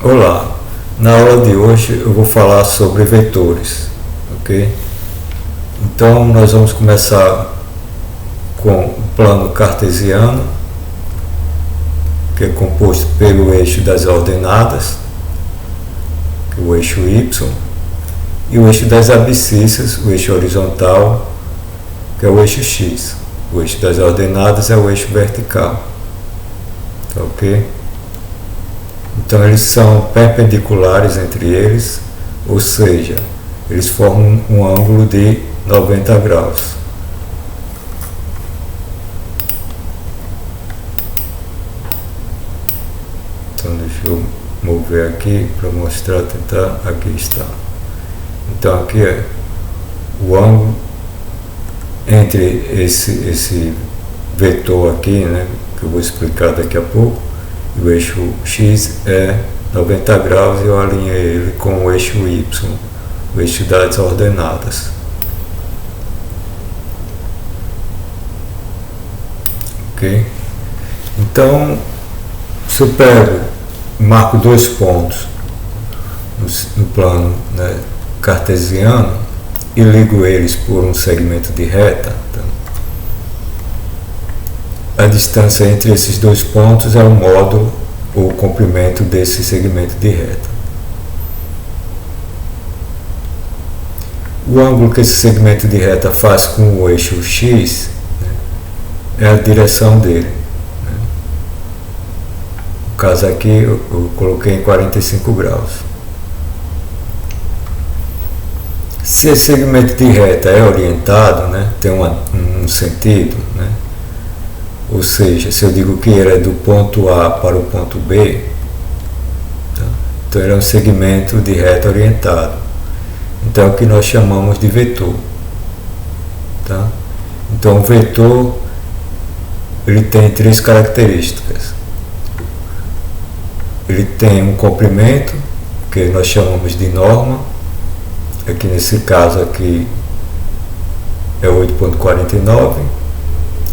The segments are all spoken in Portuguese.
Olá, na aula de hoje eu vou falar sobre vetores, ok? Então nós vamos começar com o plano cartesiano, que é composto pelo eixo das ordenadas, que é o eixo Y, e o eixo das abscissas, o eixo horizontal, que é o eixo X. O eixo das ordenadas é o eixo vertical, tá, ok? Então eles são perpendiculares entre eles, ou seja, eles formam um ângulo de 90 graus. Então deixa eu mover aqui para mostrar, tentar, aqui está. Então aqui é o ângulo entre esse vetor aqui, né, que eu vou explicar daqui a pouco. O eixo X é 90 graus e eu alinhei ele com o eixo Y, o eixo das ordenadas. Ok? Então, se eu pego, marco dois pontos no plano, né, cartesiano e ligo eles por um segmento de reta, tá? A distância entre esses dois pontos é o módulo ou o comprimento desse segmento de reta. O ângulo que esse segmento de reta faz com o eixo X, né, é a direção dele, né? No caso aqui eu coloquei em 45 graus. Se esse segmento de reta é orientado, né, tem um sentido, né? Ou seja, se eu digo que ele é do ponto A para o ponto B, tá? Então ele é um segmento de reta orientado. Então é o que nós chamamos de vetor. Tá? Então o vetor ele tem três características. Ele tem um comprimento, que nós chamamos de norma. Aqui nesse caso aqui é 8,49.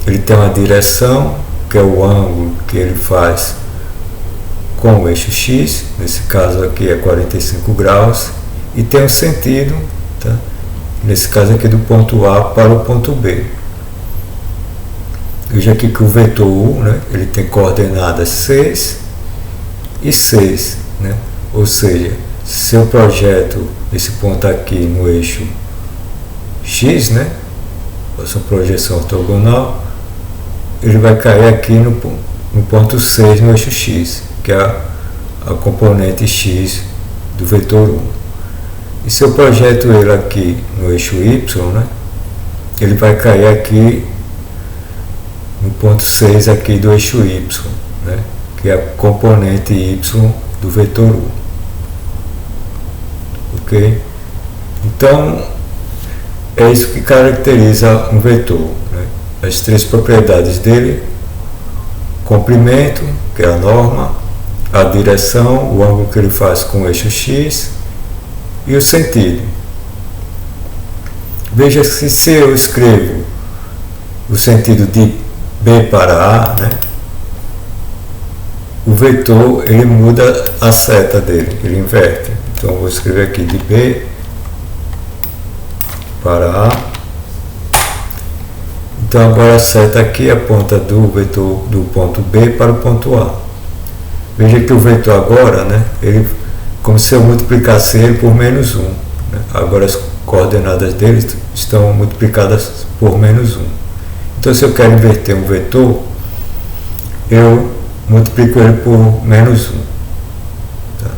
Ele tem uma direção, que é o ângulo que ele faz com o eixo X, nesse caso aqui é 45 graus, e tem um sentido, tá? Nesse caso aqui do ponto A para o ponto B. Veja aqui que o vetor U, né, ele tem coordenadas 6 e 6, né? Ou seja, se eu projeto esse ponto aqui no eixo X, né, faço uma projeção ortogonal, ele vai cair aqui no ponto 6 no eixo X, que é a componente X do vetor 1. E se eu projeto ele aqui no eixo Y, né, ele vai cair aqui no ponto 6 aqui do eixo Y, né, que é a componente Y do vetor 1. Ok? Então, é isso que caracteriza um vetor, né? As três propriedades dele: comprimento, que é a norma, a direção, o ângulo que ele faz com o eixo X, e o sentido. Veja que se eu escrevo o sentido de B para A, né, o vetor ele muda a seta dele, ele inverte. Então eu vou escrever aqui de B para A. Então agora a seta aqui aponta do vetor do ponto B para o ponto A. Veja que o vetor agora, né, ele, como se eu multiplicasse ele por menos 1. Né? Agora as coordenadas dele estão multiplicadas por menos 1. Então se eu quero inverter um vetor, eu multiplico ele por menos 1. Tá?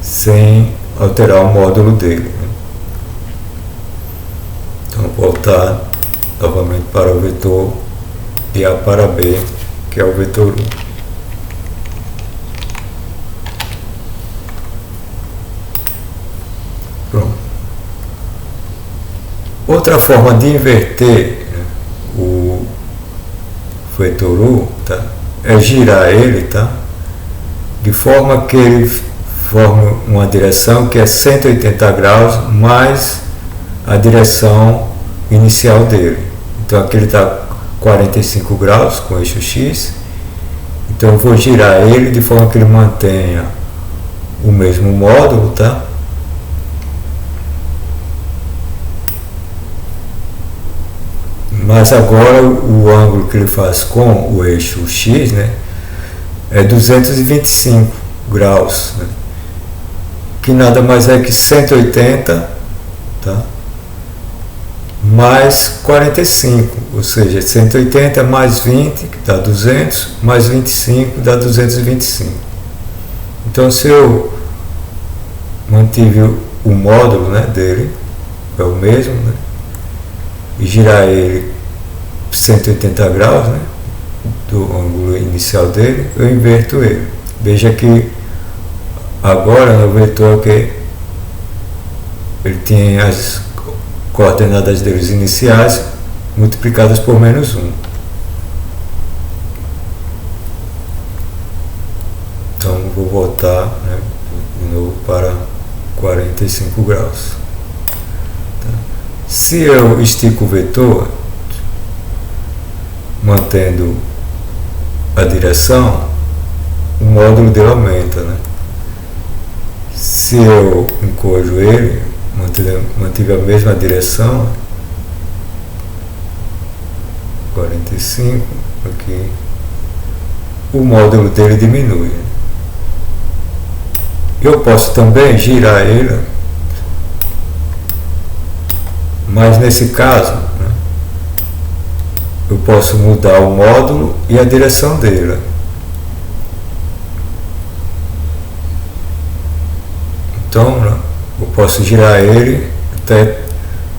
Sem alterar o módulo dele. Né? Então voltar novamente para o vetor de A para B, que é o vetor 1. Pronto. Outra forma de inverter, né, o vetor U, tá, é girar ele, tá, de forma que ele forme uma direção que é 180 graus mais a direção inicial dele. Então aqui ele está 45 graus com o eixo X, então eu vou girar ele de forma que ele mantenha o mesmo módulo, tá? Mas agora o ângulo que ele faz com o eixo X, né, é 225 graus, né, que nada mais é que 180, tá, mais 45, ou seja, 180 mais 20, que dá 200, mais 25 dá 225. Então, se eu mantive o módulo, né, dele, é o mesmo, né, e girar ele 180 graus, né, do ângulo inicial dele, eu inverto ele. Veja que agora no vetor que ele tem as coordenadas deles iniciais multiplicadas por menos 1. Então vou voltar, né, de novo para 45 graus. Se eu estico o vetor, mantendo a direção, o módulo dele aumenta, né? Se eu encojo ele, mantive a mesma direção, 45, aqui, o módulo dele diminui. Eu posso também girar ele, mas nesse caso, né, eu posso mudar o módulo e a direção dele. Então, né, eu posso girar ele até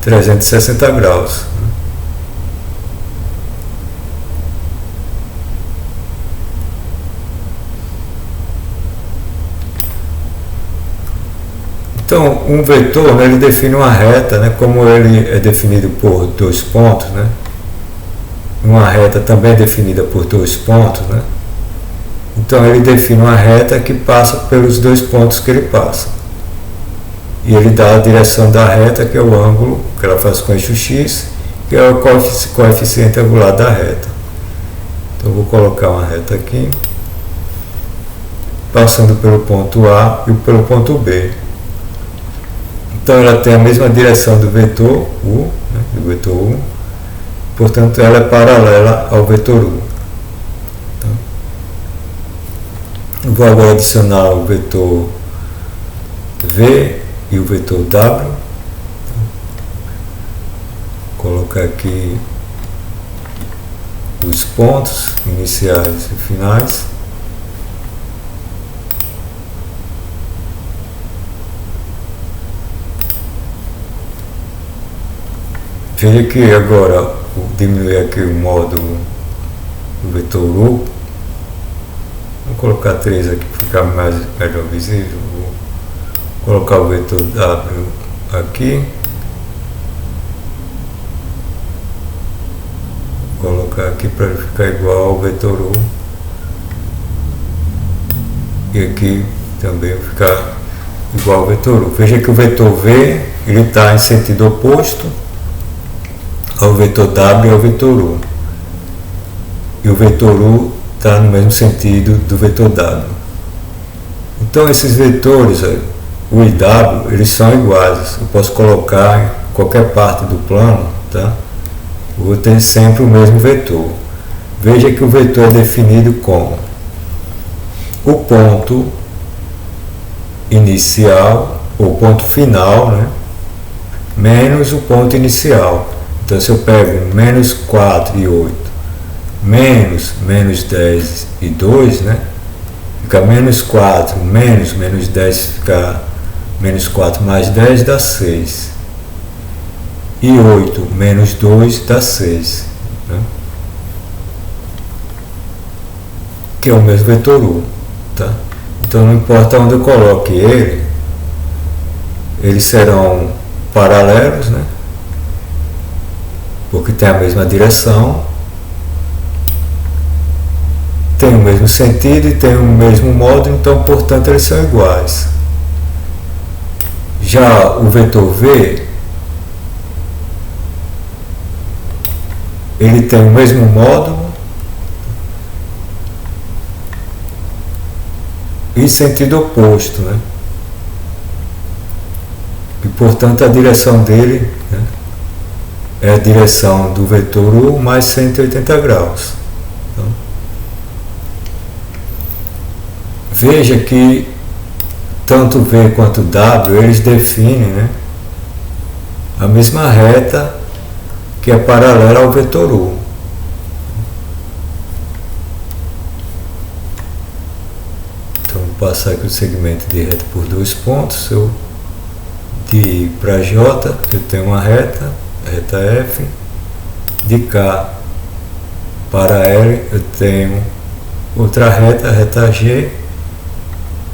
360 graus. Então, um vetor, né, ele define uma reta, né, como ele é definido por dois pontos, né, uma reta também é definida por dois pontos, né, então ele define uma reta que passa pelos dois pontos que ele passa. E ele dá a direção da reta, que é o ângulo que ela faz com o eixo X, que é o coeficiente angular da reta. Então eu vou colocar uma reta aqui, passando pelo ponto A e pelo ponto B. Então ela tem a mesma direção do vetor U, né, do vetor U, portanto ela é paralela ao vetor U. Então, eu vou agora adicionar o vetor V e o vetor W. Vou colocar aqui os pontos iniciais e finais. Veja que agora vou diminuir aqui o módulo do vetor U. Vou colocar 3 aqui para ficar melhor visível. Vou colocar o vetor W aqui. Vou colocar aqui para ele ficar igual ao vetor U. E aqui também ficar igual ao vetor U. Veja que o vetor V ele está em sentido oposto ao vetor W e ao vetor U. E o vetor U está no mesmo sentido do vetor W. Então esses vetores, U e W, eles são iguais. Eu posso colocar em qualquer parte do plano, tá? Eu vou ter sempre o mesmo vetor. Veja que o vetor é definido como o ponto inicial, ou ponto final, né, menos o ponto inicial. Então, se eu pego menos 4 e 8, menos 10 e 2, né, fica menos 4, menos 10, fica menos 4 mais 10 dá 6. E 8 menos 2 dá 6. Né, que é o mesmo vetor U. Tá? Então, não importa onde eu coloque ele, eles serão paralelos, né? Porque tem a mesma direção, tem o mesmo sentido e tem o mesmo módulo, então, portanto, eles são iguais. Já o vetor V, ele tem o mesmo módulo e sentido oposto, né? portanto a direção dele, né, é a direção do vetor U mais 180 graus. Então, veja que tanto V quanto W, eles definem, né, a mesma reta que é paralela ao vetor U. Então, vou passar aqui o segmento de reta por 2 pontos. De I para J, eu tenho uma reta F. De K para L, eu tenho outra reta G.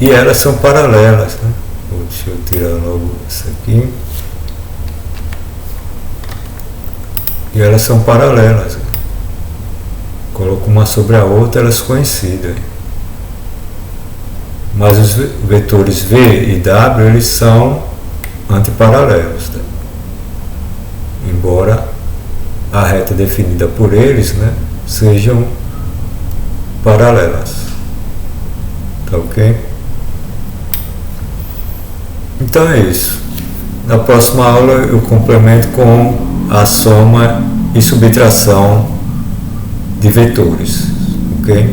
E elas são paralelas, né? Deixa eu tirar logo isso aqui. E elas são paralelas. Né? Coloco uma sobre a outra, elas coincidem. Mas os vetores V e W, eles são antiparalelos. Né? Embora a reta definida por eles, né, sejam paralelas. Tá ok? Então é isso. Na próxima aula eu complemento com a soma e subtração de vetores, ok?